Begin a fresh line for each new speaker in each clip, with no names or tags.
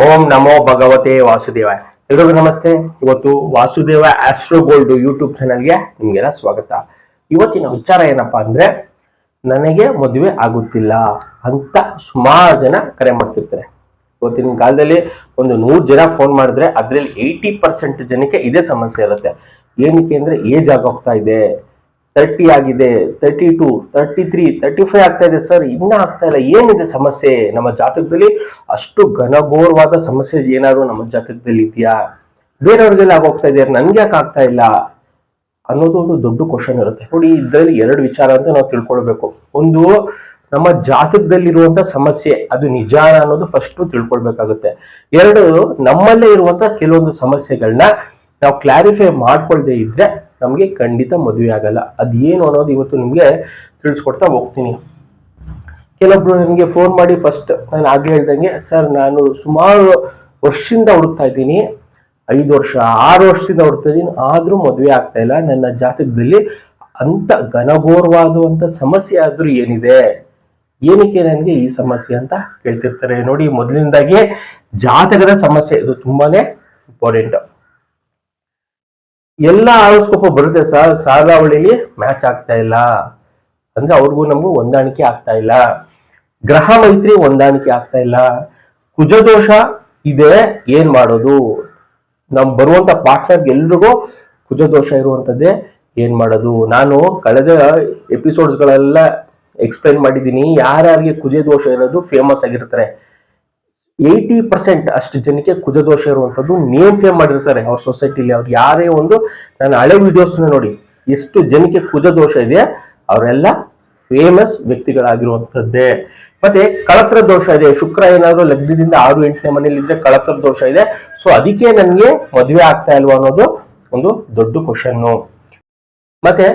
ಓಂ ನಮೋ ಭಗವತೆ ವಾಸುದೇವಾಯ. ಎಲ್ರಿಗೂ ನಮಸ್ತೆ. ಇವತ್ತು ವಾಸುದೇವ ಆಸ್ಟ್ರೋ ಗೋಲ್ಡ್ ಯೂಟ್ಯೂಬ್ ಚಾನಲ್ಗೆ ನಿಮ್ಗೆಲ್ಲ ಸ್ವಾಗತ. ಇವತ್ತಿನ ವಿಚಾರ ಏನಪ್ಪಾ ಅಂದ್ರೆ, ನನಗೆ ಮದುವೆ ಆಗುತ್ತಿಲ್ಲ ಅಂತ ಸುಮಾರು ಜನ ಕರೆ ಮಾಡ್ತಿರ್ತಾರೆ. ಇವತ್ತಿನ ಕಾಲದಲ್ಲಿ ಒಂದು 100 ಜನ ಫೋನ್ ಮಾಡಿದ್ರೆ ಅದ್ರಲ್ಲಿ 80% ಜನಕ್ಕೆ ಇದೇ ಸಮಸ್ಯೆ ಇರುತ್ತೆ. ಏನಕ್ಕೆ ಅಂದ್ರೆ ಏಜ್ ಆಗೋಗ್ತಾ ಇದೆ, 30 ಆಗಿದೆ, 32, 33, 35 ಆಗ್ತಾ ಇದೆ ಸರ್, ಇನ್ನ ಆಗ್ತಾ ಇಲ್ಲ. ಏನಿದೆ ಸಮಸ್ಯೆ? ನಮ್ಮ ಜಾತಕದಲ್ಲಿ ಅಷ್ಟು ಘನಘೋರವಾದ ಸಮಸ್ಯೆ ಏನಾದ್ರು ನಮ್ಮ ಜಾತಕದಲ್ಲಿ ಇದೆಯಾ? ಬೇರೆಯವ್ರಿಗೆಲ್ಲ ಆಗೋಗ್ತಾ ಇದೆ, ನನ್ಗೆ ಯಾಕೆ ಆಗ್ತಾ ಇಲ್ಲ ಅನ್ನೋದು ಒಂದು ದೊಡ್ಡ ಕ್ವಶನ್ ಇರುತ್ತೆ. ನೋಡಿ, ಇದರಲ್ಲಿ 2 ವಿಚಾರ ಅಂತ ನಾವು ತಿಳ್ಕೊಳ್ಬೇಕು. ಒಂದು, ನಮ್ಮ ಜಾತಕದಲ್ಲಿರುವಂತ ಸಮಸ್ಯೆ ಅದು ನಿಜಾನ ಅನ್ನೋದು ಫಸ್ಟ್ ತಿಳ್ಕೊಳ್ಬೇಕಾಗುತ್ತೆ. 2, ನಮ್ಮಲ್ಲೇ ಇರುವಂತ ಕೆಲವೊಂದು ಸಮಸ್ಯೆಗಳನ್ನ ನಾವು ಕ್ಲಾರಿಫೈ ಮಾಡ್ಕೊಳ್ದೆ ಇದ್ರೆ ನಮ್ಗೆ ಖಂಡಿತ ಮದುವೆ ಆಗಲ್ಲ. ಅದೇನು ಅನ್ನೋದು ಇವತ್ತು ನಿಮ್ಗೆ ತಿಳಿಸ್ಕೊಡ್ತಾ ಹೋಗ್ತೀನಿ. ಕೆಲವೊಬ್ರು ನನಗೆ ಫೋನ್ ಮಾಡಿ ಫಸ್ಟ್ ನಾನು ಆಗ್ಲೇ ಹೇಳ್ದಂಗೆ, ಸರ್ ನಾನು ಸುಮಾರು ವರ್ಷದಿಂದ ಹುಡುಕ್ತಾ ಇದ್ದೀನಿ, 5 ವರ್ಷ 6 ವರ್ಷದಿಂದ ಹುಡುಕ್ತಾ ಇದ್ದೀನಿ, ಆದ್ರೂ ಮದುವೆ ಆಗ್ತಾ ಇಲ್ಲ. ನನ್ನ ಜಾತಕದಲ್ಲಿ ಅಂತ ಘನಘೋರವಾದಂತ ಸಮಸ್ಯೆ ಆದ್ರೂ ಏನಿದೆ, ಏನಕ್ಕೆ ನನಗೆ ಈ ಸಮಸ್ಯೆ ಅಂತ ಕೇಳ್ತಿರ್ತಾರೆ. ನೋಡಿ, ಮೊದಲಿಂದಾಗಿ ಜಾತಕದ ಸಮಸ್ಯೆ ಇದು ತುಂಬಾನೇ ಇಂಪಾರ್ಟೆಂಟ್. ಎಲ್ಲ ಆರೋಸ್ಕೋಪ ಬರುತ್ತೆ ಸರ್, ಸಾಧಾವಳಿಲಿ ಮ್ಯಾಚ್ ಆಗ್ತಾ ಇಲ್ಲ ಅಂದ್ರೆ ಅವ್ರಿಗೂ ನಮಗೂ ಹೊಂದಾಣಿಕೆ ಆಗ್ತಾ ಇಲ್ಲ, ಗ್ರಹ ಮೈತ್ರಿ ಹೊಂದಾಣಿಕೆ ಆಗ್ತಾ ಇಲ್ಲ, ಕುಜದೋಷ ಇದೆ, ಏನ್ ಮಾಡೋದು? ನಮ್ ಬರುವಂತ ಪಾರ್ಟ್ನರ್ಗೆ ಎಲ್ರಿಗೂ ಕುಜದೋಷ ಇರುವಂತದ್ದೇ, ಏನ್ ಮಾಡೋದು? ನಾನು ಕಳೆದ ಎಪಿಸೋಡ್ಸ್ಗಳೆಲ್ಲ ಎಕ್ಸ್ಪ್ಲೈನ್ ಮಾಡಿದ್ದೀನಿ. ಯಾರ್ಯಾರಿಗೆ ಕುಜದೋಷ ಇರೋದು ಫೇಮಸ್ ಆಗಿರ್ತಾರೆ, 80% ಅಷ್ಟು ಜನಕ್ಕೆ ಕುಜದೋಷ ಇರುವಂತದ್ದು ನೇಮ್ ಫೇಮ್ ಮಾಡಿರ್ತಾರೆ ಅವ್ರ ಸೊಸೈಟಿಲಿ. ಅವ್ರು ಯಾರೇ ಒಂದು, ನಾನು ಹಳೆ ವಿಡಿಯೋಸ್ ನೋಡಿ, ಎಷ್ಟು ಜನಕ್ಕೆ ಕುಜದೋಷ ಇದೆ ಅವರೆಲ್ಲ ಫೇಮಸ್ ವ್ಯಕ್ತಿಗಳಾಗಿರುವಂತದ್ದೇ. ಮತ್ತೆ ಕಳತ್ರ ದೋಷ ಇದೆ, ಶುಕ್ರ ಏನಾದ್ರು ಲಗ್ನದಿಂದ 6, 8ನೇ ಮನೇಲಿ ಇದ್ರೆ ಕಳತ್ರ ದೋಷ ಇದೆ. ಸೊ ಅದಕ್ಕೆ ನನ್ಗೆ ಮದುವೆ ಆಗ್ತಾ ಇಲ್ವಾ ಅನ್ನೋದು ಒಂದು ದೊಡ್ಡ ಕ್ವಶನ್. ಮತ್ತೆ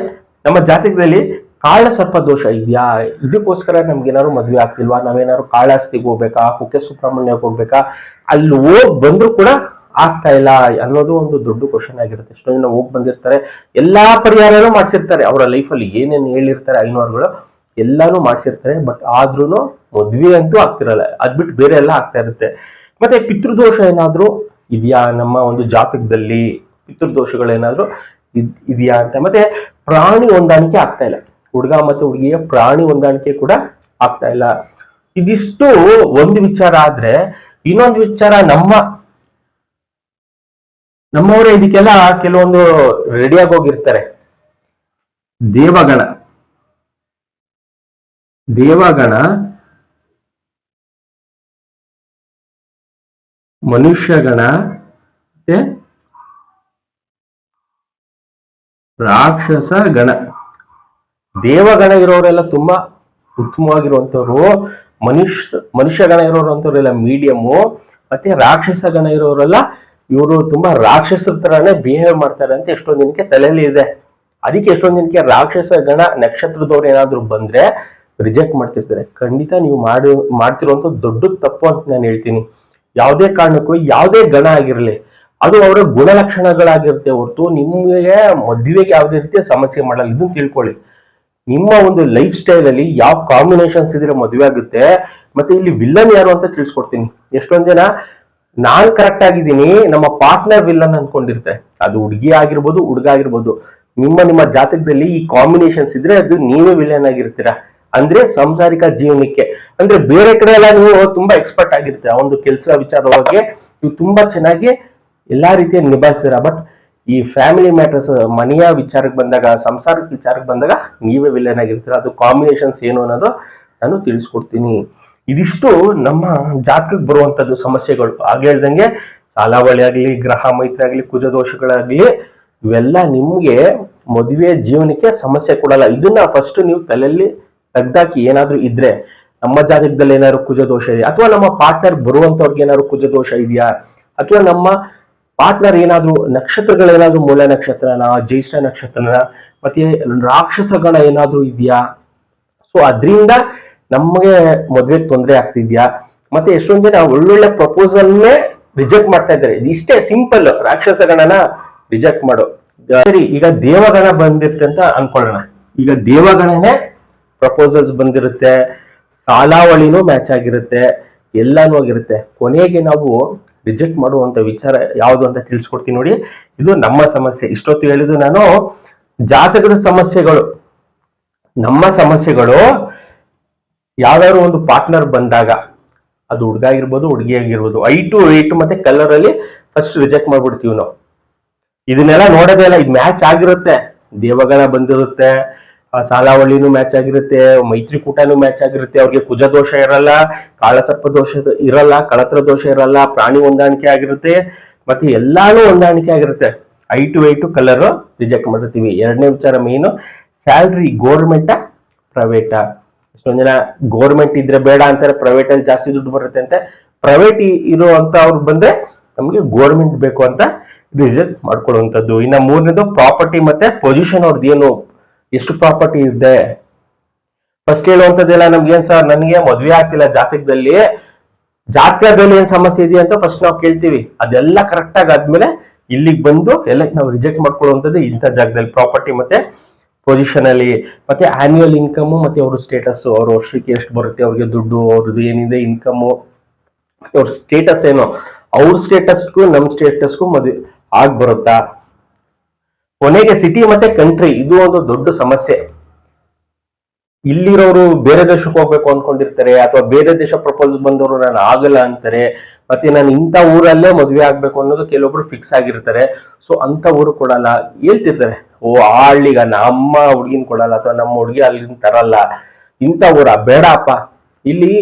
ನಮ್ಮ ಜಾತಕದಲ್ಲಿ ಕಾಳ ಸರ್ಪ ದೋಷ ಇದೆಯಾ, ಇದಕ್ಕೋಸ್ಕರ ನಮ್ಗೆ ಏನಾದ್ರು ಮದ್ವೆ ಆಗ್ತಿಲ್ವಾ? ನಾವೇನಾದ್ರು ಕಾಳಹಸ್ತಿಗೆ ಹೋಗ್ಬೇಕಾ, ಕುಕ್ಕೆ ಸುಬ್ರಹ್ಮಣ್ಯಕ್ಕೆ ಹೋಗ್ಬೇಕಾ, ಅಲ್ಲಿ ಹೋಗ್ ಬಂದ್ರು ಕೂಡ ಆಗ್ತಾ ಇಲ್ಲ ಅನ್ನೋದು ಒಂದು ದೊಡ್ಡ ಕ್ವಶನ್ ಆಗಿರುತ್ತೆ. ಎಷ್ಟೋ ಜನ ಹೋಗಿ ಬಂದಿರ್ತಾರೆ, ಎಲ್ಲಾ ಪರಿಹಾರನೂ ಮಾಡ್ಸಿರ್ತಾರೆ, ಅವರ ಲೈಫಲ್ಲಿ ಏನೇನು ಹೇಳಿರ್ತಾರೆ ಐನೋರ್ಗಳು ಎಲ್ಲಾನು ಮಾಡ್ಸಿರ್ತಾರೆ, ಬಟ್ ಆದ್ರೂ ಮದ್ವೆ ಅಂತೂ ಆಗ್ತಿರಲ್ಲ. ಅದ್ಬಿಟ್ಟು ಬೇರೆ ಎಲ್ಲ ಆಗ್ತಾ ಇರುತ್ತೆ. ಮತ್ತೆ ಪಿತೃದೋಷ ಏನಾದ್ರು ಇದೆಯಾ ನಮ್ಮ ಒಂದು ಜಾತಕದಲ್ಲಿ, ಪಿತೃದೋಷಗಳೇನಾದ್ರು ಇದೆಯಾ ಅಂತ. ಮತ್ತೆ ಪ್ರಾಣಿ ಹೊಂದಾಣಿಕೆ ಆಗ್ತಾ ಇಲ್ಲ, ಹುಡುಗ ಮತ್ತೆ ಹುಡುಗಿಯ ಪ್ರಾಣಿ ಹೊಂದಾಣಿಕೆ ಕೂಡ ಆಗ್ತಾ ಇಲ್ಲ. ಇದಿಷ್ಟು ಒಂದು ವಿಚಾರ ಆದ್ರೆ, ಇನ್ನೊಂದು ವಿಚಾರ, ನಮ್ಮವರೇ ಇದಕ್ಕೆಲ್ಲ ಕೆಲವೊಂದು ರೆಡಿಯಾಗಿ ಹೋಗಿರ್ತಾರೆ. ದೇವಗಣ ಮನುಷ್ಯಗಣ ಮತ್ತೆ ರಾಕ್ಷಸ ಗಣ. ದೇವಗಣ ಇರೋರೆಲ್ಲ ತುಂಬಾ ಉತ್ತಮವಾಗಿರುವಂತವ್ರು, ಮನುಷ್ಯಗಣ ಇರೋರಂತವ್ರೆಲ್ಲ ಮೀಡಿಯಮು, ಮತ್ತೆ ರಾಕ್ಷಸ ಗಣ ಇರೋರೆಲ್ಲ ಇವರು ತುಂಬಾ ರಾಕ್ಷಸರ ತರಾನೇ ಬಿಹೇವ್ ಮಾಡ್ತಾರೆ ಅಂತ ಎಷ್ಟೊಂದು ಜನಕ್ಕೆ ತಲೆಯಲ್ಲಿ ಇದೆ. ಅದಕ್ಕೆ ಎಷ್ಟೊಂದು ಜನಕ್ಕೆ ರಾಕ್ಷಸ ಗಣ ನಕ್ಷತ್ರದವ್ರು ಏನಾದ್ರು ಬಂದ್ರೆ ರಿಜೆಕ್ಟ್ ಮಾಡ್ತಿರ್ತಾರೆ. ಖಂಡಿತ ನೀವು ಮಾಡ್ತಿರುವಂತ ದೊಡ್ಡ ತಪ್ಪು ಅಂತ ನಾನು ಹೇಳ್ತೀನಿ. ಯಾವುದೇ ಕಾರಣಕ್ಕೂ ಯಾವುದೇ ಗಣ ಆಗಿರ್ಲಿ, ಅದು ಅವರ ಗುಣಲಕ್ಷಣಗಳಾಗಿರುತ್ತೆ ಹೊರತು ನಿಮಗೆ ಮದುವೆಗೆ ಯಾವುದೇ ರೀತಿಯ ಸಮಸ್ಯೆ ಮಾಡಲ್ಲ. ಇದನ್ನ ತಿಳ್ಕೊಳ್ಳಿ. ನಿಮ್ಮ ಒಂದು ಲೈಫ್ ಸ್ಟೈಲ್ ಅಲ್ಲಿ ಯಾವ ಕಾಂಬಿನೇಷನ್ಸ್ ಇದ್ರೆ ಮದುವೆ ಆಗುತ್ತೆ. ಮತ್ತೆ ಇಲ್ಲಿ ವಿಲ್ಲನ್ ಯಾರು ಅಂತ ತಿಳಿಸ್ಕೊಡ್ತೀನಿ. ಎಷ್ಟೊಂದ್ ಜನ ನಾನ್ ಕರೆಕ್ಟ್ ಆಗಿದ್ದೀನಿ, ನಮ್ಮ ಪಾರ್ಟ್ನರ್ ವಿಲ್ಲನ್ ಅನ್ಕೊಂಡಿರ್ತಾರೆ. ಅದು ಹುಡುಗಿ ಆಗಿರ್ಬೋದು, ಹುಡುಗ ಆಗಿರ್ಬೋದು. ನಿಮ್ಮ ಜಾತಕದಲ್ಲಿ ಈ ಕಾಂಬಿನೇಷನ್ಸ್ ಇದ್ರೆ ಅದು ನೀವೇ ವಿಲ್ಲನ್ ಆಗಿರ್ತೀರಾ. ಅಂದ್ರೆ ಸಂಸಾರಿಕ ಜೀವನಕ್ಕೆ, ಅಂದ್ರೆ ಬೇರೆ ಕಡೆ ಎಲ್ಲ ನೀವು ತುಂಬಾ ಎಕ್ಸ್ಪರ್ಟ್ ಆಗಿರ್ತೀರ, ಒಂದು ಕೆಲಸ ವಿಚಾರವಾಗಿ ನೀವು ತುಂಬಾ ಚೆನ್ನಾಗಿ ಎಲ್ಲಾ ರೀತಿಯಲ್ಲಿ ನಿಭಾಯಿಸ್ತೀರಾ. ಬಟ್ ಈ ಫ್ಯಾಮಿಲಿ ಮ್ಯಾಟರ್ಸ್, ಮನೆಯ ವಿಚಾರಕ್ಕೆ ಬಂದಾಗ, ಸಂಸಾರದ ವಿಚಾರಕ್ಕೆ ಬಂದಾಗ ನೀವೇ ವಿಲನ್ ಆಗಿರ್ತೀರ. ಅದು ಕಾಂಬಿನೇಷನ್ಸ್ ಏನು ಅನ್ನೋದು ನಾನು ತಿಳಿಸ್ಕೊಡ್ತೀನಿ. ಇದಿಷ್ಟು ನಮ್ಮ ಜಾತಕಕ್ಕೆ ಬರುವಂತದ್ದು ಸಮಸ್ಯೆಗಳು. ಹಾಗೆ ಹೇಳ್ದಂಗೆ ಸಾಲಾವಳಿ ಆಗ್ಲಿ, ಗ್ರಹ ಮೈತ್ರಿ ಆಗ್ಲಿ, ಕುಜದೋಷಗಳಾಗ್ಲಿ, ಇವೆಲ್ಲ ನಿಮ್ಗೆ ಮದುವೆ ಜೀವನಕ್ಕೆ ಸಮಸ್ಯೆ ಕೊಡಲ್ಲ. ಇದನ್ನ ಫಸ್ಟ್ ನೀವು ತಲೆಯಲ್ಲಿ ತೆಗ್ದಾಕಿ. ಏನಾದ್ರು ಇದ್ರೆ ನಮ್ಮ ಜಾತಕದಲ್ಲಿ ಏನಾದ್ರು ಕುಜದೋಷ ಇದೆಯಾ, ಅಥವಾ ನಮ್ಮ ಪಾರ್ಟ್ನರ್ ಬರುವಂತವ್ರಿಗೆ ಏನಾದ್ರು ಕುಜದೋಷ ಇದೆಯಾ, ಅಥವಾ ನಮ್ಮ ಪಾರ್ಟ್ನರ್ ಏನಾದ್ರು ನಕ್ಷತ್ರಗಳೇನಾದ್ರು ಮೂಲ ನಕ್ಷತ್ರನ, ಜ್ಯೇಷ್ಠ ನಕ್ಷತ್ರನ, ಮತ್ತೆ ರಾಕ್ಷಸ ಗಣ ಏನಾದ್ರು ಇದೆಯಾ, ಸೊ ಅದರಿಂದ ನಮಗೆ ಮದ್ವೆಗೆ ತೊಂದರೆ ಆಗ್ತಿದ್ಯಾ. ಮತ್ತೆ ಎಷ್ಟೊಂದ್ ಜನ ಒಳ್ಳೊಳ್ಳೆ ಪ್ರಪೋಸಲ್ನೇ ರಿಜೆಕ್ಟ್ ಮಾಡ್ತಾ ಇದ್ದಾರೆ. ಇಷ್ಟೇ ಸಿಂಪಲ್, ರಾಕ್ಷಸ ಗಣನ ರಿಜೆಕ್ಟ್ ಮಾಡೋ. ಸರಿ, ಈಗ ದೇವಗಣ ಬಂದಿರುತ್ತೆ ಅಂತ ಅನ್ಕೊಳ್ಳೋಣ. ಈಗ ದೇವಗಣನೇ ಪ್ರಪೋಸಲ್ಸ್ ಬಂದಿರುತ್ತೆ, ಸಾಲಾವಳಿನೂ ಮ್ಯಾಚ್ ಆಗಿರುತ್ತೆ, ಎಲ್ಲಾನು ಆಗಿರುತ್ತೆ. ಕೊನೆಗೆ ನಾವು ರಿಜೆಕ್ಟ್ ಮಾಡುವಂತ ವಿಚಾರ ಯಾವುದು ಅಂತ ತಿಳಿಸ್ಕೊಡ್ತೀನಿ ನೋಡಿ. ಇದು ನಮ್ಮ ಸಮಸ್ಯೆ. ಇಷ್ಟೊತ್ತು ಹೇಳಿದ್ದು ನಾನು ಜಾತಕದ ಸಮಸ್ಯೆಗಳು. ನಮ್ಮ ಸಮಸ್ಯೆಗಳು ಯಾವ್ದಾದ್ರು ಒಂದು ಪಾರ್ಟ್ನರ್ ಬಂದಾಗ, ಅದು ಹುಡುಗ ಆಗಿರ್ಬೋದು ಹುಡುಗಿ ಆಗಿರ್ಬೋದು, ವೆಯ್ಟ್ ಮತ್ತೆ ಕಲರ್ ಅಲ್ಲಿ ಫಸ್ಟ್ ರಿಜೆಕ್ಟ್ ಮಾಡ್ಬಿಡ್ತೀವಿ ನಾವು. ಇದನ್ನೆಲ್ಲ ನೋಡೋದೇ ಇಲ್ಲ. ಇದು ಮ್ಯಾಚ್ ಆಗಿರುತ್ತೆ, ದೇವಗಣ ಬಂದಿರುತ್ತೆ, ಸಾಲಾವಳಿನೂ ಮ್ಯಾಚ್ ಆಗಿರುತ್ತೆ, ಮೈತ್ರಿಕೂಟನೂ ಮ್ಯಾಚ್ ಆಗಿರುತ್ತೆ. ಅವ್ರಿಗೆ ಕುಜ ದೋಷ ಇರಲ್ಲ, ಕಾಳಸರ್ಪ ದೋಷ ಇರಲ್ಲ, ಕಳತ್ರ ದೋಷ ಇರಲ್ಲ, ಪ್ರಾಣಿ ಹೊಂದಾಣಿಕೆ ಆಗಿರುತ್ತೆ, ಮತ್ತೆ ಎಲ್ಲಾನು ಹೊಂದಾಣಿಕೆ ಆಗಿರುತ್ತೆ. ವೆಯ್ಟ್ ಕಲರ್ ರಿಜೆಕ್ಟ್ ಮಾಡಿರ್ತೀವಿ. ಎರಡನೇ ವಿಚಾರ ಮೇನು, ಸ್ಯಾಲ್ರಿ ಗೌರ್ಮೆಂಟಾ ಪ್ರೈವೇಟಾ. ಎಷ್ಟೊಂದ್ ಜನ ಗೌರ್ಮೆಂಟ್ ಇದ್ರೆ ಬೇಡ ಅಂತಾರೆ, ಪ್ರೈವೇಟ್ ಅಲ್ಲಿ ಜಾಸ್ತಿ ದುಡ್ಡು ಬರುತ್ತೆ ಅಂತೆ. ಪ್ರೈವೇಟ್ ಇರುವಂತ ಅವ್ರು ಬಂದ್ರೆ ನಮ್ಗೆ ಗೌರ್ಮೆಂಟ್ ಬೇಕು ಅಂತ ರಿಜೆಕ್ಟ್ ಮಾಡ್ಕೊಳ್ಳುವಂಥದ್ದು. ಇನ್ನ ಮೂರನೇದು ಪ್ರಾಪರ್ಟಿ ಮತ್ತೆ ಪೊಸಿಷನ್. ಅವ್ರದ್ದು ಏನು, ಎಷ್ಟು ಪ್ರಾಪರ್ಟಿ ಇದೆ. ಫಸ್ಟ್ ಹೇಳುವಂತದ್ದೆಲ್ಲ ನಮ್ಗೆ ಏನ್ ಸರ್, ನನಗೆ ಮದ್ವೆ ಆಗ್ತಿಲ್ಲ, ಜಾತಕದಲ್ಲಿ ಏನ್ ಸಮಸ್ಯೆ ಇದೆಯಾ ಅಂತ ಫಸ್ಟ್ ನಾವು ಕೇಳ್ತೀವಿ. ಅದೆಲ್ಲ ಕರೆಕ್ಟ್ ಆಗಿ ಆದ್ಮೇಲೆ ಇಲ್ಲಿಗೆ ಬಂದು ಎಲ್ಲ ನಾವು ರಿಜೆಕ್ಟ್ ಮಾಡ್ಕೊಳ್ಳುವಂಥದ್ದು ಇಂಥ ಜಾಗದಲ್ಲಿ ಪ್ರಾಪರ್ಟಿ ಮತ್ತೆ ಪೊಸಿಷನ್ ಅಲ್ಲಿ. ಮತ್ತೆ ಆನ್ಯುವಲ್ ಇನ್ಕಮ್ ಮತ್ತೆ ಅವ್ರ ಸ್ಟೇಟಸ್, ಅವ್ರ ವರ್ಷಕ್ಕೆ ಎಷ್ಟು ಬರುತ್ತೆ, ಅವ್ರಿಗೆ ದುಡ್ಡು, ಅವ್ರದ್ದು ಏನಿದೆ ಇನ್ಕಮ್, ಮತ್ತೆ ಅವ್ರ ಸ್ಟೇಟಸ್ ಏನು, ಅವ್ರ ಸ್ಟೇಟಸ್ಗೂ ನಮ್ ಸ್ಟೇಟಸ್ಗೂ ಮದುವೆ ಆಗ್ ಬರುತ್ತಾ. ಕೊನೆಗೆ ಸಿಟಿ ಮತ್ತೆ ಕಂಟ್ರಿ, ಇದು ಒಂದು ದೊಡ್ಡ ಸಮಸ್ಯೆ. ಇಲ್ಲಿರೋರು ಬೇರೆ ದೇಶಕ್ಕೆ ಹೋಗ್ಬೇಕು ಅನ್ಕೊಂಡಿರ್ತಾರೆ, ಅಥವಾ ಬೇರೆ ದೇಶ ಪ್ರಪೋಸ್ ಬಂದವರು ನಾನು ಆಗಲ್ಲ ಅಂತಾರೆ. ಮತ್ತೆ ನಾನು ಇಂಥ ಊರಲ್ಲೇ ಮದ್ವೆ ಆಗ್ಬೇಕು ಅನ್ನೋದು ಕೆಲವೊಬ್ರು ಫಿಕ್ಸ್ ಆಗಿರ್ತಾರೆ. ಸೊ ಅಂತ ಊರು ಕೊಡಲ್ಲ, ಹೇಳ್ತಿರ್ತಾರೆ, ಓ ಆ ಹಳ್ಳಿಗ ನಮ್ಮ ಹುಡುಗಿನ ಕೊಡಲ್ಲ, ಅಥವಾ ನಮ್ಮ ಹುಡುಗಿ ಅಲ್ಲಿಂದ ತರಲ್ಲ, ಇಂಥ ಊರ ಬೇಡಪ್ಪ. ಇಲ್ಲಿ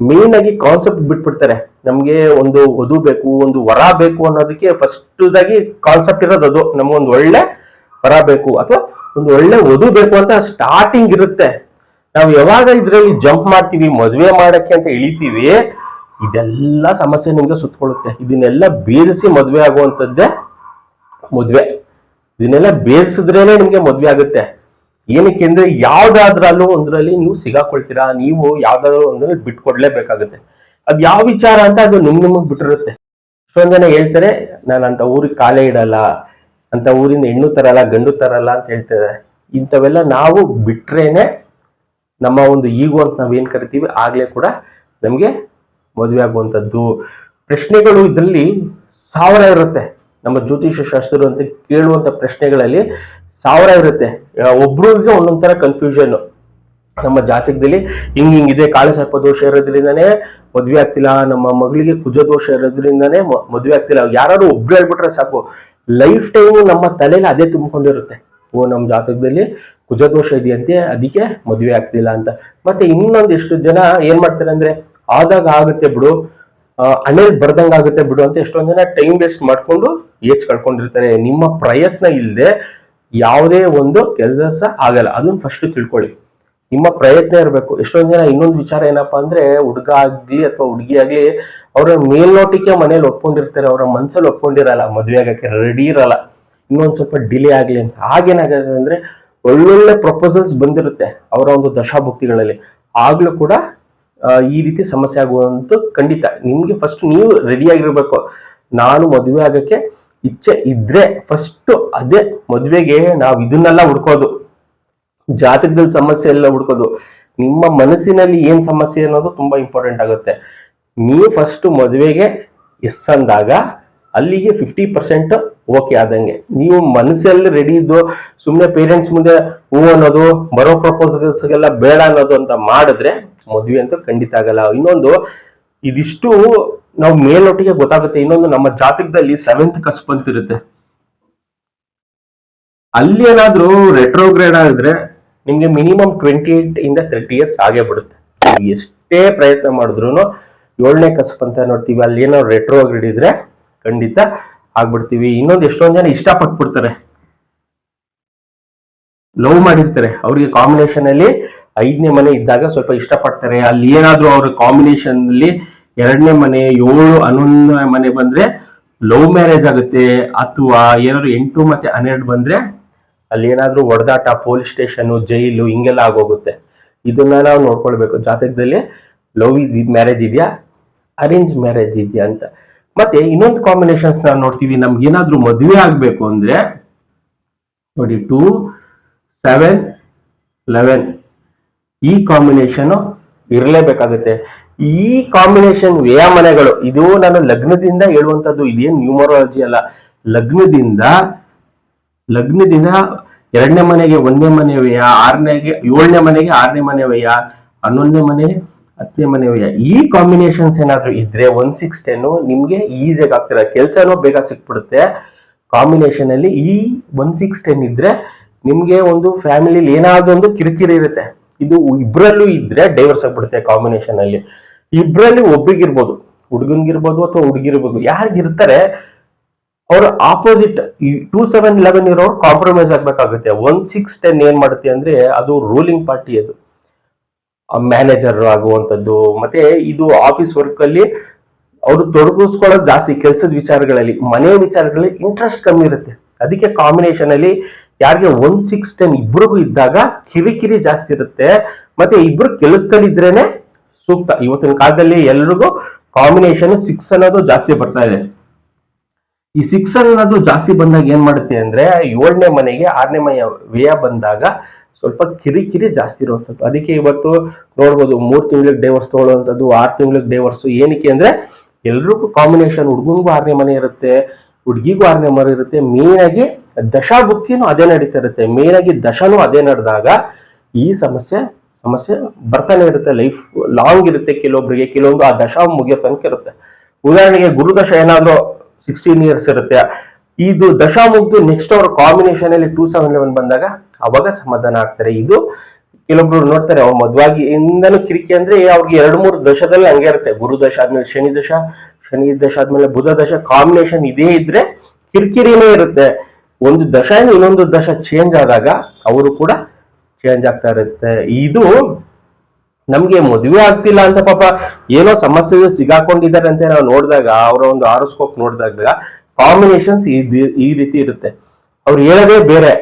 ಮೇನ್ ಆಗಿ ಕಾನ್ಸೆಪ್ಟ್ ಬಿಟ್ಬಿಡ್ತಾರೆ. ನಮ್ಗೆ ಒಂದು ವಧು ಬೇಕು, ಒಂದು ವರ ಬೇಕು ಅನ್ನೋದಕ್ಕೆ ಫಸ್ಟ್ ಆಗಿ ಕಾನ್ಸೆಪ್ಟ್ ಇರೋದು ಅದು. ನಮ್ಗೊಂದು ಒಳ್ಳೆ ವರ ಬೇಕು ಅಥವಾ ಒಂದು ಒಳ್ಳೆ ವಧು ಬೇಕು ಅಂತ ಸ್ಟಾರ್ಟಿಂಗ್ ಇರುತ್ತೆ. ನಾವು ಯಾವಾಗ ಇದ್ರಲ್ಲಿ ಜಂಪ್ ಮಾಡ್ತೀವಿ, ಮದ್ವೆ ಮಾಡಕ್ಕೆ ಅಂತ ಇಳಿತೀವಿ, ಇದೆಲ್ಲ ಸಮಸ್ಯೆ ನಿಮ್ಗೆ ಸುತ್ತಕೊಳ್ಳುತ್ತೆ. ಇದನ್ನೆಲ್ಲ ಬೇರಿಸಿ ಮದ್ವೆ ಆಗುವಂತದ್ದೇ ಮದ್ವೆ. ಇದನ್ನೆಲ್ಲ ಬೇರಿಸಿದ್ರೇನೆ ನಿಮ್ಗೆ ಮದ್ವೆ ಆಗುತ್ತೆ. ಏನಕ್ಕೆ ಅಂದ್ರೆ ಯಾವ್ದಾದ್ರಲ್ಲೂ ಒಂದ್ರಲ್ಲಿ ನೀವು ಸಿಗಾಕೊಳ್ತೀರಾ, ನೀವು ಯಾವ್ದಾದ್ರು ಒಂದ್ರಲ್ಲಿ ಬಿಟ್ಕೊಡ್ಲೇಬೇಕಾಗುತ್ತೆ. ಅದ್ ಯಾವ ವಿಚಾರ ಅಂತ ಅದು ನಿಮಗ್ ಬಿಟ್ಟಿರುತ್ತೆ. ಎಷ್ಟೊಂದ್ ಜನ ಹೇಳ್ತಾರೆ, ನಾನು ಅಂತ ಊರಿಗೆ ಕಾಲೇ ಇಡಲ್ಲ, ಅಂತ ಊರಿಂದ ಹೆಣ್ಣು ತರಲ್ಲ, ಗಂಡು ತರಲ್ಲ ಅಂತ ಹೇಳ್ತಾರೆ. ಇಂಥವೆಲ್ಲ ನಾವು ಬಿಟ್ರೇನೆ ನಮ್ಮ ಒಂದು ಈಗೋ ಅಂತ ನಾವೇನ್ ಕರಿತೀವಿ, ಆಗ್ಲೇ ಕೂಡ ನಮ್ಗೆ ಮದುವೆ ಆಗುವಂಥದ್ದು. ಪ್ರಶ್ನೆಗಳು ಇದರಲ್ಲಿ 1000 ಇರುತ್ತೆ. ನಮ್ಮ ಜ್ಯೋತಿಷ ಶಾಸ್ತ್ರ ಅಂತ ಕೇಳುವಂತ ಪ್ರಶ್ನೆಗಳಲ್ಲಿ 1000 ಇರುತ್ತೆ. ಒಬ್ರಿಗೆ ಒಂದೊಂದ್ ತರ ಕನ್ಫ್ಯೂಷನ್. ನಮ್ಮ ಜಾತಕದಲ್ಲಿ ಹಿಂಗಿದೆ, ಕಾಳಸರ್ಪ ದೋಷ ಇರೋದ್ರಿಂದಾನೇ ಮದ್ವೆ ಆಗ್ತಿಲ್ಲ, ನಮ್ಮ ಮಗಳಿಗೆ ಕುಜ ದೋಷ ಇರೋದ್ರಿಂದಾನೇ ಮದ್ವೆ ಆಗ್ತಿಲ್ಲ. ಯಾರು ಒಬ್ರು ಹೇಳ್ಬಿಟ್ರೆ ಸಾಕು, ಲೈಫ್ ಟೈಮ್ ನಮ್ಮ ತಲೆಯಲ್ಲಿ ಅದೇ ತುಂಬಿಕೊಂಡಿರುತ್ತೆ. ಓ ನಮ್ಮ ಜಾತಕದಲ್ಲಿ ಕುಜದೋಷ ಇದೆಯಂತೆ, ಅದಕ್ಕೆ ಮದ್ವೆ ಆಗ್ತಿಲ್ಲ ಅಂತ. ಮತ್ತೆ ಇನ್ನೊಂದಿಷ್ಟು ಜನ ಏನ್ ಮಾಡ್ತಾರೆ ಅಂದ್ರೆ, ಆದಾಗ ಆಗುತ್ತೆ ಬಿಡು, ಹಣೆಲ್ ಬರ್ದಂಗ ಆಗುತ್ತೆ ಬಿಡು ಅಂತ ಎಷ್ಟೊಂದ್ ಜನ ಟೈಮ್ ವೇಸ್ಟ್ ಮಾಡ್ಕೊಂಡು ಏಜ್ ಕಳ್ಕೊಂಡಿರ್ತಾರೆ. ನಿಮ್ಮ ಪ್ರಯತ್ನ ಇಲ್ಲದೆ ಯಾವುದೇ ಒಂದು ಕೆಲಸ ಆಗಲ್ಲ, ಅದನ್ನ ಫಸ್ಟ್ ತಿಳ್ಕೊಳ್ಳಿ. ನಿಮ್ಮ ಪ್ರಯತ್ನ ಇರಬೇಕು. ಎಷ್ಟೊಂದ್ ಜನ ಇನ್ನೊಂದು ವಿಚಾರ ಏನಪ್ಪಾ ಅಂದ್ರೆ, ಹುಡುಗ ಆಗ್ಲಿ ಅಥವಾ ಹುಡುಗಿ ಆಗ್ಲಿ, ಅವ್ರ ಮೇಲ್ನೋಟಿಕೆ ಮನೇಲಿ ಒಪ್ಕೊಂಡಿರ್ತಾರೆ, ಅವರ ಮನ್ಸಲ್ಲಿ ಒಪ್ಕೊಂಡಿರಲ್ಲ, ಮದ್ವೆ ಆಗಕ್ಕೆ ರೆಡಿ ಇರಲ್ಲ, ಇನ್ನೊಂದ್ ಸ್ವಲ್ಪ ಡಿಲೇ ಆಗ್ಲಿ ಅಂತ. ಆಗೇನಾಗುತ್ತೆ ಅಂದ್ರೆ, ಒಳ್ಳೊಳ್ಳೆ ಪ್ರಪೋಸಲ್ಸ್ ಬಂದಿರುತ್ತೆ ಅವರ ಒಂದು ದಶಾಭುಕ್ತಿಗಳಲ್ಲಿ, ಆಗ್ಲೂ ಕೂಡ ಈ ರೀತಿ ಸಮಸ್ಯೆ ಆಗುವಂತ ಖಂಡಿತ. ನಿಮ್ಗೆ ಫಸ್ಟ್ ನೀವು ರೆಡಿ ಆಗಿರ್ಬೇಕು. ನಾನು ಮದುವೆ ಆಗಕ್ಕೆ ಇಚ್ಛೆ ಇದ್ರೆ ಫಸ್ಟ್ ಅದೇ ಮದ್ವೆಗೆ ನಾವು ಇದನ್ನೆಲ್ಲ ಹುಡ್ಕೋದು, ಜಾತಕದಲ್ಲಿ ಸಮಸ್ಯೆ ಎಲ್ಲ ಹುಡ್ಕೋದು. ನಿಮ್ಮ ಮನಸ್ಸಿನಲ್ಲಿ ಏನ್ ಸಮಸ್ಯೆ ಅನ್ನೋದು ತುಂಬಾ ಇಂಪಾರ್ಟೆಂಟ್ ಆಗುತ್ತೆ. ನೀವು ಫಸ್ಟ್ ಮದುವೆಗೆ ಎಸ್ ಅಂದಾಗ ಅಲ್ಲಿಗೆ 50% ಓಕೆ ಆದಂಗೆ. ನೀವು ಮನಸ್ಸಲ್ಲಿ ರೆಡಿ ಇದ್ದು ಸುಮ್ಮನೆ ಪೇರೆಂಟ್ಸ್ ಮುಂದೆ ಹೂ ಅನ್ನೋದು, ಬರೋ ಪ್ರಪೋಸಲ್ಸ್ಗೆಲ್ಲ ಬೇಡ ಅನ್ನೋದು ಅಂತ ಮಾಡಿದ್ರೆ ಮದ್ವೆ ಅಂತ ಖಂಡಿತ ಆಗಲ್ಲ. ಇನ್ನೊಂದು, ಇದಿಷ್ಟು ನಾವು ಮೇಲೊಟ್ಟಿಗೆ ಗೊತ್ತಾಗುತ್ತೆ. ಇನ್ನೊಂದು, ನಮ್ಮ ಜಾತಕದಲ್ಲಿ 7th ಕಸ್ಪ್ ಅಂತ ಇರುತ್ತೆ. ಅಲ್ಲಿ ಏನಾದ್ರೂ ರೆಟ್ರೋಗ್ರೇಡ್ ಆಗಿದ್ರೆ ನಿಮ್ಗೆ ಮಿನಿಮಮ್ 28 ಇಂದ 30 ಇಯರ್ಸ್ ಆಗೇ ಬಿಡುತ್ತೆ. ಎಷ್ಟೇ ಪ್ರಯತ್ನ ಮಾಡಿದ್ರು 7ನೇ ಕಸ್ಪ್ ಅಂತ ನೋಡ್ತೀವಿ, ಅಲ್ಲಿ ಏನೋ ರೆಟ್ರೋಗ್ರೇಡ್ ಇದ್ರೆ ಖಂಡಿತ ಆಗ್ಬಿಡ್ತೀವಿ. ಇನ್ನೊಂದು, ಎಷ್ಟೊಂದ್ ಜನ ಇಷ್ಟಪಟ್ಬಿಡ್ತಾರೆ, ಲವ್ ಮಾಡಿರ್ತಾರೆ, ಅವ್ರಿಗೆ ಕಾಂಬಿನೇಷನ್ ಅಲ್ಲಿ 5ನೇ ಮನೆ ಇದ್ದಾಗ ಸ್ವಲ್ಪ ಇಷ್ಟಪಡ್ತಾರೆ. ಅಲ್ಲಿ ಏನಾದ್ರೂ ಅವ್ರ ಕಾಂಬಿನೇಷನ್ ಅಲ್ಲಿ 2ನೇ ಮನೆ, 7, 11ನೇ ಮನೆ ಬಂದ್ರೆ ಲವ್ ಮ್ಯಾರೇಜ್ ಆಗುತ್ತೆ. ಅಥವಾ ಏನಾದ್ರು 8 ಮತ್ತೆ 12 ಬಂದ್ರೆ ಅಲ್ಲಿ ಏನಾದ್ರೂ ಹೊಡೆದಾಟ, ಪೊಲೀಸ್ ಸ್ಟೇಷನ್, ಜೈಲು ಹಿಂಗೆಲ್ಲ ಆಗೋಗುತ್ತೆ. ಇದನ್ನ ನಾವು ನೋಡ್ಕೊಳ್ಬೇಕು ಜಾತಕದಲ್ಲಿ, ಲವ್ ಮ್ಯಾರೇಜ್ ಇದೆಯಾ, ಅರೇಂಜ್ ಮ್ಯಾರೇಜ್ ಇದೆಯಾ ಅಂತ. ಮತ್ತೆ ಇನ್ನೊಂದು ಕಾಂಬಿನೇಷನ್ಸ್ ನಾವು ನೋಡ್ತೀವಿ. ನಮ್ಗೆ ಏನಾದ್ರೂ ಮದುವೆ ಆಗ್ಬೇಕು ಅಂದ್ರೆ ನೋಡಿ, 2, 7, 11 ಈ ಕಾಂಬಿನೇಷನ್ ಇರಲೇಬೇಕಾಗುತ್ತೆ. ಈ ಕಾಂಬಿನೇಷನ್ ವ್ಯಯ ಮನೆಗಳು, ಇದು ನಾನು ಲಗ್ನದಿಂದ ಹೇಳುವಂತದ್ದು, ಇದೇನು ನ್ಯೂಮರಾಲಜಿ ಅಲ್ಲ. ಲಗ್ನದಿಂದ 2ನೇ ಮನೆಗೆ 1ನೇ ಮನೆ ವ್ಯಯ, 7ನೇ ಮನೆಗೆ 6ನೇ ಮನೆ ವ್ಯಯ, 11ನೇ ಮನೆಗೆ 10ನೇ ಮನೆ ವ್ಯಯ. ಈ ಕಾಂಬಿನೇಷನ್ಸ್ ಏನಾದ್ರು ಇದ್ರೆ 1-6-10 ನಿಮ್ಗೆ ಈಸಿಯಾಗಿ ಆಗ್ತಿರ, ಕೆಲ್ಸನೂ ಬೇಗ ಸಿಕ್ಬಿಡುತ್ತೆ. ಕಾಂಬಿನೇಷನ್ ಅಲ್ಲಿ ಈ 1-6-10 ಇದ್ರೆ ನಿಮ್ಗೆ ಒಂದು ಫ್ಯಾಮಿಲಿ ಏನಾದ್ರು ಒಂದು ಕಿರಿಕಿರಿ ಇರುತ್ತೆ. ಇದು ಇಬ್ರಲ್ಲೂ ಇದ್ರೆ ಡೈವರ್ಸ್ ಆಗ್ಬಿಡುತ್ತೆ. ಕಾಂಬಿನೇಷನ್ ಅಲ್ಲಿ ಇಬ್ರಲ್ಲಿ ಒಬ್ರಿಗಿರ್ಬೋದು, ಹುಡುಗನ್ಗಿರ್ಬೋದು ಅಥವಾ ಹುಡುಗಿರ್ಬೋದು, ಯಾರಿಗಿರ್ತಾರೆ ಅವ್ರ ಆಪೋಸಿಟ್. ಈ 2-7-11 ಇರೋರು ಕಾಂಪ್ರಮೈಸ್ ಆಗ್ಬೇಕಾಗುತ್ತೆ. 1-6-10 ಏನ್ ಮಾಡುತ್ತೆ ಅಂದ್ರೆ ಅದು ರೂಲಿಂಗ್ ಪಾರ್ಟಿ, ಅದು ಮ್ಯಾನೇಜರ್ ಆಗುವಂತದ್ದು. ಮತ್ತೆ ಇದು ಆಫೀಸ್ ವರ್ಕ್ ಅಲ್ಲಿ ಅವರು ತೊಡಗಿಸ್ಕೊಳ್ಳೋದು ಜಾಸ್ತಿ, ಕೆಲಸದ ವಿಚಾರಗಳಲ್ಲಿ, ಮನೆ ವಿಚಾರಗಳಲ್ಲಿ ಇಂಟ್ರೆಸ್ಟ್ ಕಮ್ಮಿ ಇರುತ್ತೆ. ಅದಕ್ಕೆ ಕಾಂಬಿನೇಷನ್ ಅಲ್ಲಿ ಯಾರಿಗೆ 1-6-10 ಇಬ್ರಿಗೂ ಇದ್ದಾಗ ಕಿರಿಕಿರಿ ಜಾಸ್ತಿ ಇರುತ್ತೆ. ಮತ್ತೆ ಇಬ್ರು ಕೆಲಸದಲ್ಲಿ ಇದ್ರೇನೆ ಸೂಕ್ತ. ಇವತ್ತಿನ ಕಾಲದಲ್ಲಿ ಎಲ್ರಿಗೂ ಕಾಂಬಿನೇಷನ್ 6 ಅನ್ನೋದು ಜಾಸ್ತಿ ಬರ್ತಾ ಇದೆ. ಈ 6 ಅನ್ನೋದು ಜಾಸ್ತಿ ಬಂದಾಗ ಏನ್ ಮಾಡುತ್ತೆ ಅಂದ್ರೆ 7ನೇ ಮನೆಗೆ 6ನೇ ಮನೆಯ ವ್ಯಯ ಬಂದಾಗ ಸ್ವಲ್ಪ ಕಿರಿಕಿರಿ ಜಾಸ್ತಿ ಇರುವಂತದ್ದು. ಅದಕ್ಕೆ ಇವತ್ತು ನೋಡ್ಬೋದು 3 ತಿಂಗಳಿಗೆ ಡೈವರ್ಸ್ ತಗೊಳ್ಳುವಂಥದ್ದು, 6 ತಿಂಗಳಿಗೆ ಡೈವರ್ಸ್. ಏನಕ್ಕೆ ಅಂದ್ರೆ ಎಲ್ರಿಗೂ ಕಾಂಬಿನೇಷನ್, ಹುಡುಗನಿಗೂ 6ನೇ ಮನೆ ಇರುತ್ತೆ, ಹುಡುಗಿಗೂ 6ನೇ ಮನೆ ಇರುತ್ತೆ. ಮೇನ್ ಆಗಿ ದಶಾಭುಕ್ತಿನೂ ಅದೇ ನಡೀತಾ ಇರುತ್ತೆ. ಮೇನ್ ಆಗಿ ದಶನೂ ಅದೇ ನಡೆದಾಗ ಈ ಸಮಸ್ಯೆ ಬರ್ತಾನೆ ಇರುತ್ತೆ. ಲೈಫ್ ಲಾಂಗ್ ಇರುತ್ತೆ ಕೆಲವೊಬ್ಬರಿಗೆ, ಕೆಲವೊಂದು ಆ ದಶ ಮುಗಿಯೋ ತನಕ ಇರುತ್ತೆ. ಉದಾಹರಣೆಗೆ ಗುರುದಶ ಏನಾದ್ರು 16 ಇಯರ್ಸ್ ಇರುತ್ತೆ, ಇದು ದಶ ಮುಗ್ದು ನೆಕ್ಸ್ಟ್ ಅವ್ರ ಕಾಂಬಿನೇಷನ್ ಅಲ್ಲಿ 2-7-11 ಬಂದಾಗ ಅವಾಗ ಸಮಾಧಾನ ಆಗ್ತಾರೆ. ಇದು ಕೆಲವೊಬ್ರು ನೋಡ್ತಾರೆ, ಅವ್ರ ಮದ್ವಾಗಿ ಇಂದನೂ ಕಿರಿಕಿ ಅಂದ್ರೆ ಅವ್ರಿಗೆ 2-3 ದಶದಲ್ಲಿ ಹಂಗೆ ಇರುತ್ತೆ. ಗುರು ದಶ ಆದ್ಮೇಲೆ ಶನಿ ದಶ ಆದ್ಮೇಲೆ ಬುಧ ದಶ, ಕಾಂಬಿನೇಷನ್ ಇದೇ ಇದ್ರೆ ಕಿರಿಕಿರಿನೇ ಇರುತ್ತೆ. ಒಂದು ದಶ ಇನ್ನೊಂದು ದಶ ಚೇಂಜ್ ಆದಾಗ ಅವರು ಕೂಡ ಚೇಂಜ್ ಆಗ್ತಾ ಇರುತ್ತೆ. ಇದು ನಮ್ಗೆ ಮದುವೆ ಆಗ್ತಿಲ್ಲ ಅಂತ ಪಾಪ ಏನೋ ಸಮಸ್ಯೆ ಸಿಗಾಕೊಂಡಿದ್ದಾರೆ ಅಂತ ನಾವು ನೋಡಿದಾಗ, ಅವರ ಒಂದು ಆರೋಸ್ಕೋಪ್ ನೋಡಿದಾಗ ಕಾಂಬಿನೇಷನ್ಸ್ ಈ ರೀತಿ ಇರುತ್ತೆ. ಅವ್ರು ಹೇಳೋದೇ ಬೇರೆ,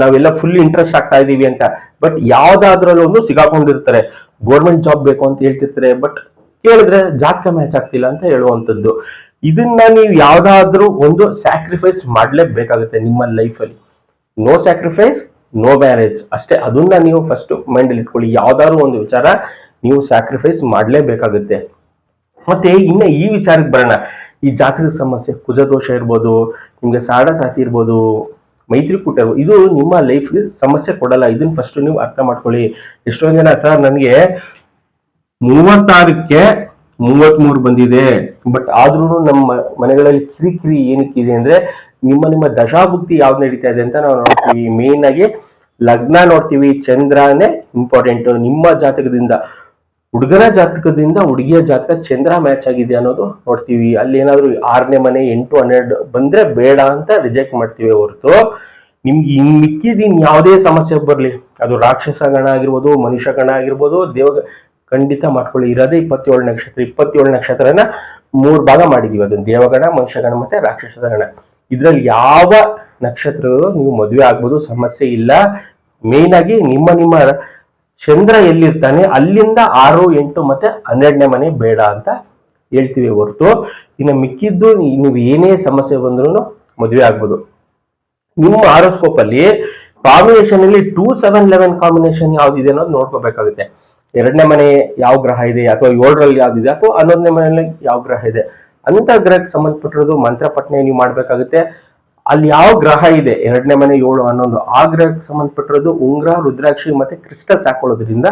ನಾವೆಲ್ಲ ಫುಲ್ ಇಂಟ್ರೆಸ್ಟ್ ಆಗ್ತಾ ಇದೀವಿ ಅಂತ, ಬಟ್ ಯಾವ್ದಾದ್ರಲ್ಲಿ ಒಂದು ಸಿಗಾಕೊಂಡಿರ್ತಾರೆ. ಗೌರ್ಮೆಂಟ್ ಜಾಬ್ ಬೇಕು ಅಂತ ಹೇಳ್ತಿರ್ತಾರೆ, ಬಟ್ ಕೇಳಿದ್ರೆ ಜಾತಕ ಮ್ಯಾಚ್ ಆಗ್ತಿಲ್ಲ ಅಂತ ಹೇಳುವಂಥದ್ದು. ಇದನ್ನ ನೀವು ಯಾವ್ದಾದ್ರೂ ಒಂದು ಸ್ಯಾಕ್ರಿಫೈಸ್ ಮಾಡ್ಲೇಬೇಕಾಗುತ್ತೆ ನಿಮ್ಮ ಲೈಫಲ್ಲಿ. ನೋ ಸ್ಯಾಕ್ರಿಫೈಸ್ ನೋ ಮ್ಯಾರೇಜ್ ಅಷ್ಟೇ. ಅದನ್ನ ನೀವು ಫಸ್ಟ್ ಮೈಂಡ್ ಅಲ್ಲಿ ಇಟ್ಕೊಳ್ಳಿ. ಯಾವ್ದಾದ್ರು ಒಂದು ವಿಚಾರ ನೀವು ಸ್ಯಾಕ್ರಿಫೈಸ್ ಮಾಡ್ಲೇಬೇಕಾಗುತ್ತೆ. ಮತ್ತೆ ಇನ್ನ ಈ ವಿಚಾರಕ್ಕೆ ಬರೋಣ. ಈ ಜಾತಕದ ಸಮಸ್ಯೆ, ಕುಜದೋಷ ಇರ್ಬೋದು, ನಿಮ್ಗೆ ಸಾತಿ ಇರ್ಬೋದು, ಮೈತ್ರಿಕೂಟ ಇರ್ಬೋದು, ಇದು ನಿಮ್ಮ ಲೈಫ್ಗೆ ಸಮಸ್ಯೆ ಕೊಡಲ್ಲ. ಇದನ್ನ ಫಸ್ಟ್ ನೀವು ಅರ್ಥ ಮಾಡ್ಕೊಳ್ಳಿ. ಎಷ್ಟೊಂದು ಜನ ಸರ್ ನನಗೆ 36ಕ್ಕೆ 33 ಬಂದಿದೆ, ಬಟ್ ಆದ್ರೂ ನಮ್ಮ ಮನೆಗಳಲ್ಲಿ ಕಿರಿಕಿರಿ ಏನಕ್ಕಿದೆ ಅಂದ್ರೆ ನಿಮ್ಮ ದಶಾಭುಕ್ತಿ ಯಾವ್ದು ನಡೀತಾ ಇದೆ ಅಂತ ನಾವು ನೋಡ್ತೀವಿ. ಮೇನ್ ಆಗಿ ಲಗ್ನ ನೋಡ್ತೀವಿ, ಚಂದ್ರನೇ ಇಂಪಾರ್ಟೆಂಟ್. ನಿಮ್ಮ ಜಾತಕದಿಂದ, ಹುಡುಗನ ಜಾತಕದಿಂದ ಹುಡುಗಿಯ ಜಾತಕ ಚಂದ್ರ ಮ್ಯಾಚ್ ಆಗಿದೆ ಅನ್ನೋದು ನೋಡ್ತೀವಿ. ಅಲ್ಲಿ ಏನಾದ್ರು 6ನೇ ಮನೆ 8-12 ಬಂದ್ರೆ ಬೇಡ ಅಂತ ರಿಜೆಕ್ಟ್ ಮಾಡ್ತೀವಿ ಹೊರತು, ನಿಮ್ಗೆ ಮಿಕ್ಕಿದ ಯಾವುದೇ ಸಮಸ್ಯೆ ಬರ್ಲಿ, ಅದು ರಾಕ್ಷಸ ಗಣ ಆಗಿರ್ಬೋದು, ಮನುಷ್ಯ ಗಣ ಆಗಿರ್ಬೋದು, ಖಂಡಿತ ಮಾಡ್ಕೊಳ್ಳಿ. ಇರೋದೇ 27 ನಕ್ಷತ್ರ. 27 ನಕ್ಷತ್ರನ 3 ಭಾಗ ಮಾಡಿದೀವಿ. ಅದನ್ನ ದೇವಗಣ, ಮನುಷ್ಯಗಣ ಮತ್ತೆ ರಾಕ್ಷಸದ ಗಣ. ಇದ್ರಲ್ಲಿ ಯಾವ ನಕ್ಷತ್ರಗಳು ನೀವು ಮದುವೆ ಆಗ್ಬೋದು, ಸಮಸ್ಯೆ ಇಲ್ಲ. ಮೇನ್ ಆಗಿ ನಿಮ್ಮ ಚಂದ್ರ ಎಲ್ಲಿರ್ತಾನೆ ಅಲ್ಲಿಂದ 6, 8 ಮತ್ತೆ 12ನೇ ಮನೆ ಬೇಡ ಅಂತ ಹೇಳ್ತೀವಿ ಹೊರತು, ಇನ್ನು ಮಿಕ್ಕಿದ್ದು ನೀವು ಏನೇ ಸಮಸ್ಯೆ ಬಂದ್ರು ಮದುವೆ ಆಗ್ಬೋದು. ನಿಮ್ಮ ಆರೋಸ್ಕೋಪ್ ಅಲ್ಲಿ ಕಾಂಬಿನೇಷನ್ ಅಲ್ಲಿ 2-7-11 ಕಾಂಬಿನೇಷನ್ ಯಾವ್ದಿದೆ ಅನ್ನೋದು ನೋಡ್ಕೋಬೇಕಾಗುತ್ತೆ. 2ನೇ ಮನೆ ಯಾವ ಗ್ರಹ ಇದೆ, ಅಥವಾ 7ರಲ್ಲಿ ಯಾವ್ದಿದೆ, ಅಥವಾ 11ನೇ ಮನೆಯಲ್ಲಿ ಯಾವ ಗ್ರಹ ಇದೆ ಅಂತ ಗ್ರಹಕ್ಕೆ ಸಂಬಂಧಪಟ್ಟಿರೋದು ಮಂತ್ರ ಪಠನೆ ನೀವು ಮಾಡ್ಬೇಕಾಗುತ್ತೆ. ಅಲ್ಲಿ ಯಾವ ಗ್ರಹ ಇದೆ 2ನೇ ಮನೆ 7, 11, ಆ ಗ್ರಹಕ್ಕೆ ಸಂಬಂಧಪಟ್ಟಿರೋದು ಉಂಗ್ರ, ರುದ್ರಾಕ್ಷಿ ಮತ್ತೆ ಕ್ರಿಸ್ಟಲ್ಸ್ ಹಾಕೊಳ್ಳೋದ್ರಿಂದ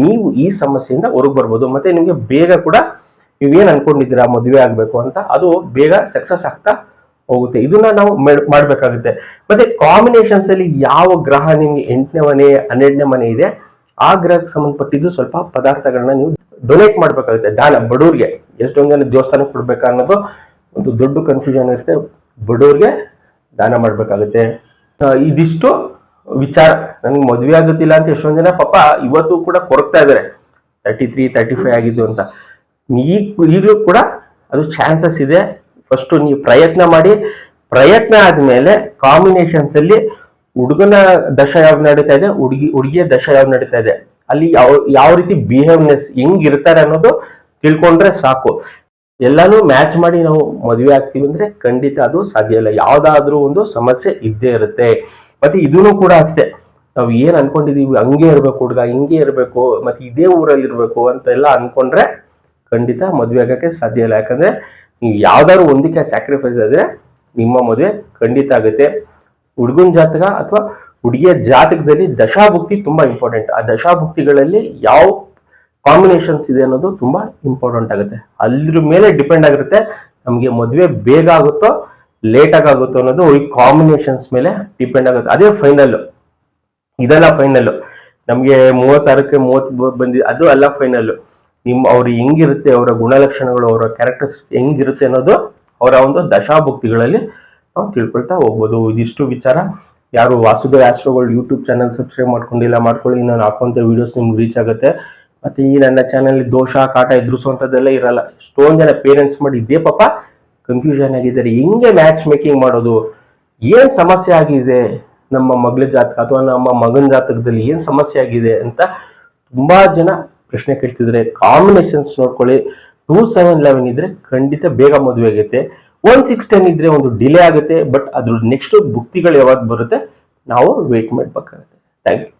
ನೀವು ಈ ಸಮಸ್ಯೆಯಿಂದ ಹೊರಗೆ ಬರ್ಬೋದು. ಮತ್ತೆ ನಿಮ್ಗೆ ಬೇಗ ಕೂಡ ನೀವೇನ್ ಅನ್ಕೊಂಡಿದ್ದೀರಾ ಮದುವೆ ಆಗ್ಬೇಕು ಅಂತ, ಅದು ಬೇಗ ಸಕ್ಸಸ್ ಆಗ್ತಾ ಹೋಗುತ್ತೆ. ಇದನ್ನ ನಾವು ಮಾಡ್ಬೇಕಾಗುತ್ತೆ. ಮತ್ತೆ ಕಾಂಬಿನೇಷನ್ಸ್ ಅಲ್ಲಿ ಯಾವ ಗ್ರಹ ನಿಮ್ಗೆ 8ನೇ ಮನೆ 12ನೇ ಮನೆ ಇದೆ, ಆ ಗ್ರಹಕ್ಕೆ ಸಂಬಂಧಪಟ್ಟಿದ್ದು ಸ್ವಲ್ಪ ಪದಾರ್ಥಗಳನ್ನ ನೀವು ಡೊನೇಟ್ ಮಾಡ್ಬೇಕಾಗುತ್ತೆ. ದಾನ, ಬಡವ್ರಿಗೆ. ಎಷ್ಟೊಂದು ಜನ ದೇವಸ್ಥಾನಕ್ಕೆ ಕೊಡ್ಬೇಕಾ ಅನ್ನೋದು ಒಂದು ದೊಡ್ಡ ಕನ್ಫ್ಯೂಷನ್ ಇರುತ್ತೆ. ಬಡವ್ರಿಗೆ ದಾನ ಮಾಡ್ಬೇಕಾಗುತ್ತೆ. ಇದಿಷ್ಟು ವಿಚಾರ. ನನಗೆ ಮದುವೆ ಆಗುತ್ತಿಲ್ಲ ಅಂತ ಎಷ್ಟೊಂದು ಜನ ಪಾಪ ಇವತ್ತು ಕೂಡ ಕೊರಗ್ತಾ ಇದಾರೆ, 33, 35 ಆಗಿದ್ದು ಅಂತ. ಈಗಲೂ ಕೂಡ ಅದು ಚಾನ್ಸಸ್ ಇದೆ. ಫಸ್ಟ್ ನೀವು ಪ್ರಯತ್ನ ಮಾಡಿ. ಪ್ರಯತ್ನ ಆದ್ಮೇಲೆ ಕಾಂಬಿನೇಷನ್ಸ್ ಅಲ್ಲಿ ಹುಡುಗನ ದಶ ಯಾವ್ದು ನಡೀತಾ ಇದೆ, ಹುಡುಗಿಯ ದಶ ಯಾವ್ದು ನಡೀತಾ ಇದೆ, ಅಲ್ಲಿ ಯಾವ ರೀತಿ ಬಿಹೇವ್ನೆಸ್ ಹೆಂಗಿರ್ತಾರೆ ಅನ್ನೋದು ತಿಳ್ಕೊಂಡ್ರೆ ಸಾಕು. ಎಲ್ಲಾನು ಮ್ಯಾಚ್ ಮಾಡಿ ನಾವು ಮದುವೆ ಆಗ್ತೀವಿ ಅಂದ್ರೆ ಖಂಡಿತ ಅದು ಸಾಧ್ಯ ಇಲ್ಲ. ಯಾವ್ದಾದ್ರೂ ಒಂದು ಸಮಸ್ಯೆ ಇದ್ದೇ ಇರುತ್ತೆ. ಮತ್ತೆ ಇದೂ ಕೂಡ ಅಷ್ಟೇ, ನಾವು ಏನ್ ಅನ್ಕೊಂಡಿದೀವಿ ಹಂಗೆ ಇರ್ಬೇಕು ಹುಡುಗ, ಹಿಂಗೆ ಇರ್ಬೇಕು, ಮತ್ತೆ ಇದೇ ಊರಲ್ಲಿ ಇರ್ಬೇಕು ಅಂತೆಲ್ಲ ಅನ್ಕೊಂಡ್ರೆ ಖಂಡಿತ ಮದ್ವೆ ಆಗಕ್ಕೆ ಸಾಧ್ಯ ಇಲ್ಲ. ಯಾಕಂದ್ರೆ ನೀವು ಯಾವ್ದಾದ್ರು ಒಂದಕ್ಕೆ ಸ್ಯಾಕ್ರಿಫೈಸ್ ಆದ್ರೆ ನಿಮ್ಮ ಮದುವೆ ಖಂಡಿತ ಆಗುತ್ತೆ. ಹುಡುಗನ ಜಾತಕ ಅಥವಾ ಹುಡುಗಿಯ ಜಾತಕದಲ್ಲಿ ದಶಾಭುಕ್ತಿ ತುಂಬಾ ಇಂಪಾರ್ಟೆಂಟ್. ಆ ದಶಾಭುಕ್ತಿಗಳಲ್ಲಿ ಯಾವ ಕಾಂಬಿನೇಷನ್ಸ್ ಇದೆ ಅನ್ನೋದು ತುಂಬಾ ಇಂಪಾರ್ಟೆಂಟ್ ಆಗುತ್ತೆ. ಅದ್ರ ಮೇಲೆ ಡಿಪೆಂಡ್ ಆಗಿರುತ್ತೆ ನಮ್ಗೆ ಮದುವೆ ಬೇಗ ಆಗುತ್ತೋ ಲೇಟ್ ಆಗುತ್ತೋ ಅನ್ನೋದು ಈ ಕಾಂಬಿನೇಷನ್ಸ್ ಮೇಲೆ ಡಿಪೆಂಡ್ ಆಗುತ್ತೆ. ಅದೇ ಫೈನಲ್, ಇದೆಲ್ಲ ಫೈನಲ್. ನಮ್ಗೆ 36ಕ್ಕೆ 30 ಬಂದಿದೆ ಅದು ಅಲ್ಲ ಫೈನಲ್. ಅವ್ರು ಹೆಂಗಿರುತ್ತೆ, ಅವರ ಗುಣಲಕ್ಷಣಗಳು, ಅವರ ಕ್ಯಾರೆಕ್ಟರ್ಸ್ ಹೆಂಗಿರುತ್ತೆ ಅನ್ನೋದು ಅವರ ಒಂದು ದಶಾಭುಕ್ತಿಗಳಲ್ಲಿ ನಾವು ತಿಳ್ಕೊಳ್ತಾ ಹೋಗ್ಬೋದು. ಇದಿಷ್ಟು ವಿಚಾರ. ಯಾರು ವಾಸುದೇವ ಆಸ್ಟ್ರೋಗೋಲ್ಡ್ ಯೂಟ್ಯೂಬ್ ಚಾನಲ್ ಸಬ್ಸ್ಕ್ರೈಬ್ ಮಾಡ್ಕೊಂಡಿಲ್ಲ ಮಾಡ್ಕೊಳ್ಳಿ, ನಾನು ಹಾಕುವಂತ ವಿಡಿಯೋಸ್ ನಿಮ್ಗೆ ರೀಚ್ ಆಗುತ್ತೆ. ಮತ್ತೆ ಈ ನನ್ನ ಚಾನಲ್ ದೋಷ ಕಾಟ ಎದುರಿಸುವಂಥದ್ದೆಲ್ಲ ಇರಲ್ಲ. ಎಷ್ಟೊಂದು ಜನ ಪೇರೆಂಟ್ಸ್ ಮಾಡಿ ಇದೇ ಪಾಪ ಕನ್ಫ್ಯೂಷನ್ ಆಗಿದ್ದಾರೆ, ಹೆಂಗೆ ಮ್ಯಾಚ್ ಮೇಕಿಂಗ್ ಮಾಡೋದು, ಏನ್ ಸಮಸ್ಯೆ ಆಗಿದೆ ನಮ್ಮ ಮಗಳ ಜಾತಕ ಅಥವಾ ನಮ್ಮ ಮಗನ ಜಾತಕದಲ್ಲಿ ಏನ್ ಸಮಸ್ಯೆ ಆಗಿದೆ ಅಂತ ತುಂಬಾ ಜನ ಪ್ರಶ್ನೆ ಕೇಳ್ತಿದ್ರೆ ಕಾಂಬಿನೇಷನ್ಸ್ ನೋಡ್ಕೊಳ್ಳಿ. 2711 ಇದ್ರೆ ಖಂಡಿತ ಬೇಗ ಮದುವೆ ಆಗುತ್ತೆ. 1610 ಇದ್ರೆ ಒಂದು ಡಿಲೇ ಆಗುತ್ತೆ. ಬಟ್ ಅದ್ರ ನೆಕ್ಸ್ಟ್ ಭುಕ್ತಿಗಳು ಯಾವಾಗ ಬರುತ್ತೆ ನಾವು ವೇಟ್ ಮಾಡ್ಬೇಕಾಗುತ್ತೆ. Thank you.